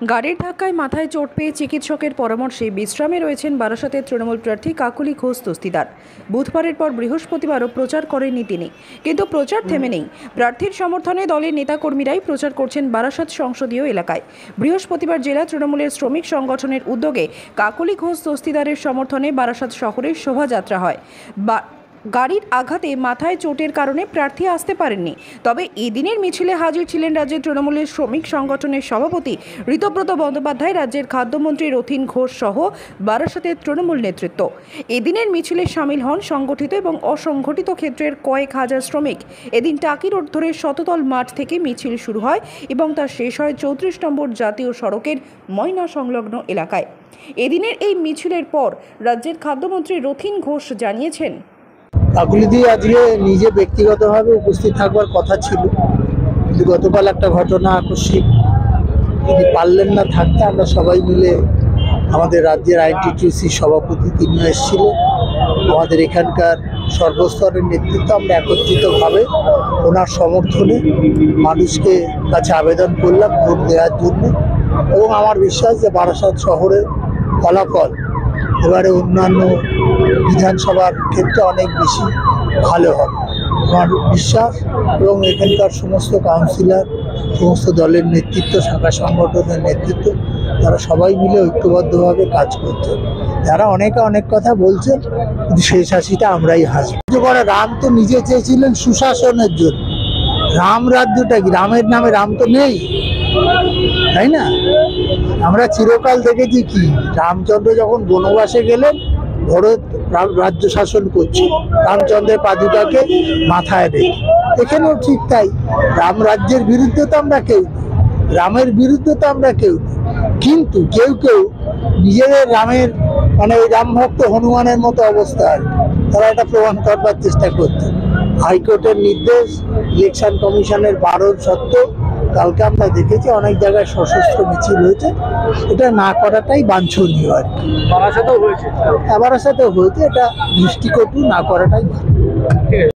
গাড়ির ধাক্কায় মাথায় চোট পেয়ে চিকিৎসকের পরামর্শে বিশ্রামে রয়েছেন বারাসাতের তৃণমূল প্রার্থী কাকলি ঘোষ দস্তিদার। বুধবারের পর বৃহস্পতিবারও প্রচার করেননি তিনি, কিন্তু প্রচার থেমে নেই। প্রার্থীর সমর্থনে দলের নেতাকর্মীরাই প্রচার করছেন বারাসাত সংসদীয় এলাকায়। বৃহস্পতিবার জেলা তৃণমূলের শ্রমিক সংগঠনের উদ্যোগে কাকলি ঘোষ দস্তিদারের সমর্থনে বারাসাত শহরে শোভাযাত্রা হয়। গাড়ির আঘাতে মাথায় চোটের কারণে প্রার্থী আসতে পারেননি। তবে এদিনের মিছিলে হাজির ছিলেন রাজ্যের তৃণমূলের শ্রমিক সংগঠনের সভাপতি ঋতব্রত বন্দ্যোপাধ্যায়, রাজ্যের খাদ্যমন্ত্রী রথীন ঘোষ সহ বারাসাতের তৃণমূল নেতৃত্ব। এদিনের মিছিলে সামিল হন সংগঠিত এবং অসংগঠিত ক্ষেত্রের কয়েক হাজার শ্রমিক। এদিন টাকি রোড ধরে শততল মাঠ থেকে মিছিল শুরু হয় এবং তা শেষ হয় 34 নম্বর জাতীয় সড়কের ময়না সংলগ্ন এলাকায়। এদিনের এই মিছিলের পর রাজ্যের খাদ্যমন্ত্রী রথীন ঘোষ জানিয়েছেন, কাকুলিদি আজকে নিজে ব্যক্তিগতভাবে উপস্থিত থাকবার কথা ছিল, কিন্তু গতকাল একটা ঘটনা আকস্মিক, তিনি পারলেন না থাকতে। আমরা সবাই মিলে, আমাদের রাজ্যের আইটিটিউসি সভাপতি তিনি এসেছিলেন, আমাদের এখানকার সর্বস্তরের নেতৃত্ব, আমরা একত্রিতভাবে ওনার সমর্থনে মানুষকে কাছে আবেদন করলাম ভোট দেওয়ার জন্য। এবং আমার বিশ্বাস যে বারাসাত শহরের ফলাফল এবারে অন্যান্য বিধানসভার ক্ষেত্রে অনেক বেশি ভালো হবে আমার বিশ্বাস। এবং এখানকার সমস্ত কাউন্সিলর, সমস্ত দলের নেতৃত্ব, শাখা সংগঠনের নেতৃত্ব, তারা সবাই মিলে ঐক্যবদ্ধভাবে কাজ করছে। যারা অনেকে অনেক কথা বলছেন, কিন্তু শেষ হাসিটা আমরাই হাসি। রাম তো নিজে চেয়েছিলেন সুশাসনের জন্য। রাম রাজ্যটা কি? রামের নামে রাম তো নেই, তাই না? আমরা চিরকাল দেখেছি কি, রামচন্দ্র যখন বনবাসে গেলেন, ভরত রাজ্য শাসন করছে রামচন্দ্রের পাদুকাকে মাথায় রেখে। এখানেও ঠিক তাই। রাম রাজ্যের বিরুদ্ধে তো আমরা কেউ নেই, রামের বিরুদ্ধে তো আমরা কেউ নেই, কিন্তু কেউ কেউ নিজেদের রামের ওই রাম ভক্ত হনুমানের মতো অবস্থা আর তারা এটা প্রমাণ করবার চেষ্টা করছে। হাইকোর্টের নির্দেশ, ইলেকশন কমিশনের বারণ সত্ত্বেও কালকে আমরা দেখেছি অনেক জায়গায় সশস্ত্র মিছিল হয়েছে। এটা না করাটাই বাঞ্ছনীয় আর কি। বারাসাতেও হয়েছে, এটা দৃষ্টিকটু, না করাটাই ভালো।